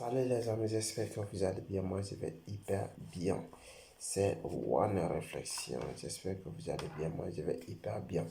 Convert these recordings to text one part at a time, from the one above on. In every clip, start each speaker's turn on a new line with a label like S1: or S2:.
S1: Salut les amis, j'espère que vous allez bien. Moi, je vais hyper bien. C'est One Réflexion. J'espère que vous allez bien. Moi, je vais hyper bien.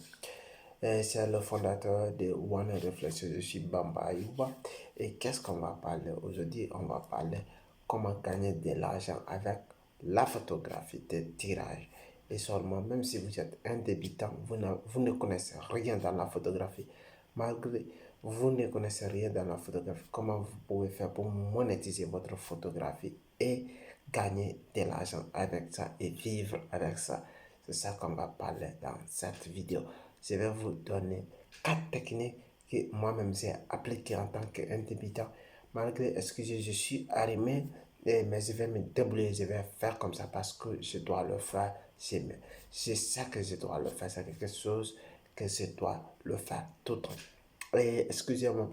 S1: C'est le fondateur de One Réflexion. Je suis Bamba Ayuba. Et qu'est-ce qu'on va parler aujourd'hui? On va parler comment gagner de l'argent avec la photographie de tirage. Et seulement, même si vous êtes un débutant, vous ne connaissez rien dans la photographie, malgré vous ne connaissez rien dans la photographie, comment vous pouvez faire pour monétiser votre photographie et gagner de l'argent avec ça et vivre avec ça. C'est ça qu'on va parler dans cette vidéo. Je vais vous donner 4 techniques que moi-même j'ai appliquées en tant qu'un débutant. Malgré, excusez, je suis arrimé, mais je vais me débrouiller, je vais faire comme ça parce que je dois le faire. C'est ça que je dois le faire, c'est quelque chose que je dois le faire tout le temps. Et excusez-moi,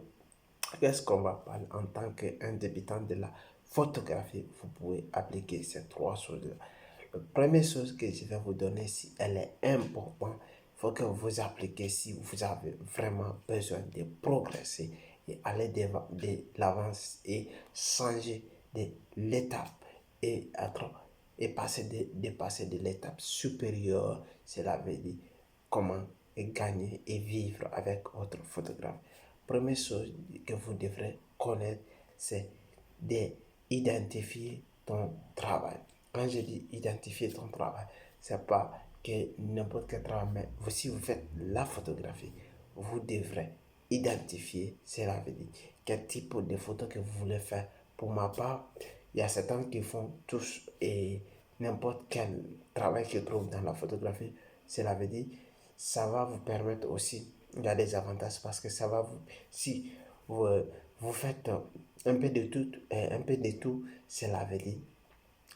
S1: qu'est-ce qu'on va parler en tant qu'un débutant de la photographie? Vous pouvez appliquer ces 3 choses-là. La première chose que je vais vous donner, si elle est importante, il faut que vous appliquiez si vous avez vraiment besoin de progresser et aller de l'avance et changer de l'étape et passer de l'étape supérieure. Cela veut dire comment gagner et vivre avec votre photographe. Première chose que vous devrez connaître, c'est d'identifier ton travail. Quand je dis identifier ton travail, c'est pas que n'importe quel travail, mais si vous faites la photographie, vous devrez identifier, cela veut dire quel type de photo que vous voulez faire. Pour ma part, il y a certains qui font tous et n'importe quel travail qu'ils trouvent dans la photographie. Cela veut dire ça va vous permettre aussi, il y a des avantages parce que ça va vous, si vous, vous faites un peu de tout, cela veut dire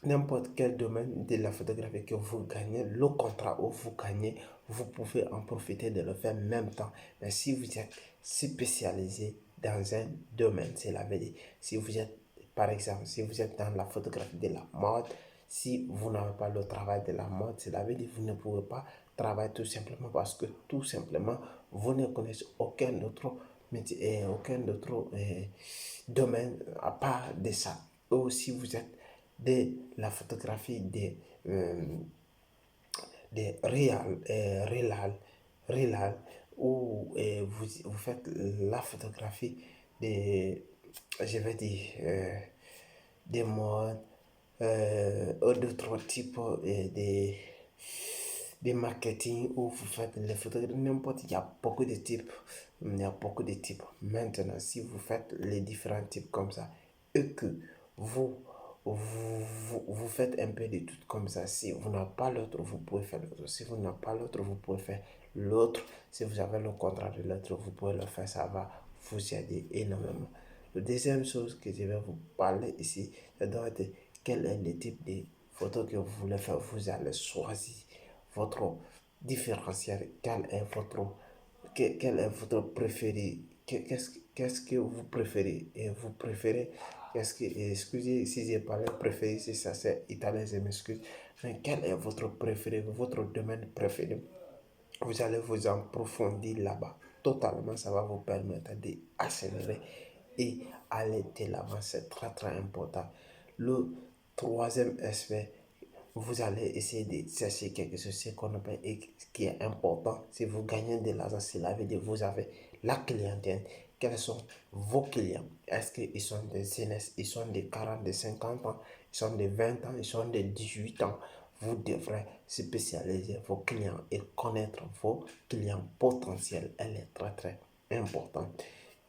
S1: n'importe quel domaine de la photographie que vous gagnez, le contrat où vous gagnez, vous pouvez en profiter de le faire en même temps. Mais si vous êtes spécialisé dans un domaine, cela veut dire, si vous êtes, par exemple, si vous êtes dans la photographie de la mode, si vous n'avez pas le travail de la mode, cela veut dire que vous ne pouvez pas travailler tout simplement parce que tout simplement, vous ne connaissez aucun autre métier et aucun autre domaine à part de ça. Ou si vous êtes de la photographie des réal, où vous faites la photographie des, je vais dire, des modes, ou d'autres types de marketing où vous faites les photographies, n'importe, il y a beaucoup de types. Il y a beaucoup de types. Maintenant, si vous faites les différents types comme ça et que vous, vous faites un peu de tout comme ça, si vous n'avez pas l'autre, vous pouvez faire l'autre. Si vous n'avez pas l'autre, vous pouvez faire l'autre. Si vous avez le contrat de l'autre, vous pouvez le faire. Ça va vous aider énormément. La deuxième chose que je vais vous parler ici, ça doit être quel est le type de photo que vous voulez faire. Vous allez choisir votre différentiel, quel est votre préféré, qu'est-ce que vous préférez, et vous préférez, excusez si j'ai parlé préféré, si ça c'est italien, je m'excuse, mais quel est votre préféré, votre domaine préféré, vous allez vous approfondir là-bas, totalement, ça va vous permettre d'accélérer et aller de l'avant, c'est très très important. Le troisième aspect, vous allez essayer de chercher quelque chose qu'on appelle et qui est important. Si vous gagnez de l'argent, cela veut dire que vous avez la clientèle. Quels sont vos clients? Est-ce qu'ils sont des jeunesse, ils sont de 40, de 50 ans, ils sont de 20 ans, ils sont de 18 ans? Vous devrez spécialiser vos clients et connaître vos clients potentiels. Elle est très très importante.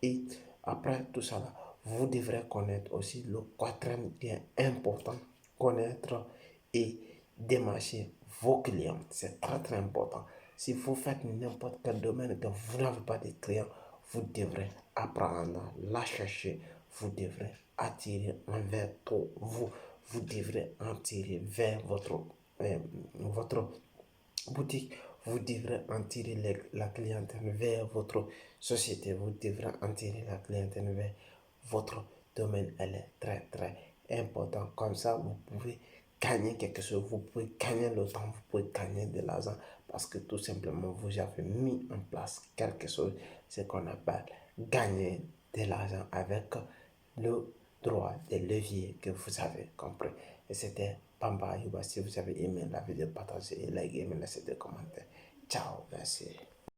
S1: Et après tout ça, vous devrez connaître aussi le quatrième qui est important, connaître et démarcher vos clients. C'est très très important. Si vous faites n'importe quel domaine que vous n'avez pas de clients, vous devrez apprendre à la chercher. Vous devrez attirer envers vous. Vous devrez attirer vers votre boutique. Vous devrez attirer la clientèle vers votre société. Vous devrez attirer la clientèle vers votre domaine. Elle est très très important. Comme ça, vous pouvez gagner quelque chose, vous pouvez gagner le temps, vous pouvez gagner de l'argent parce que tout simplement vous avez mis en place quelque chose, ce qu'on appelle gagner de l'argent avec droit, des leviers que vous avez compris. Et c'était Bamba Yuba. Si vous avez aimé la vidéo, partagez et likez, me laissez des commentaires. Ciao, merci.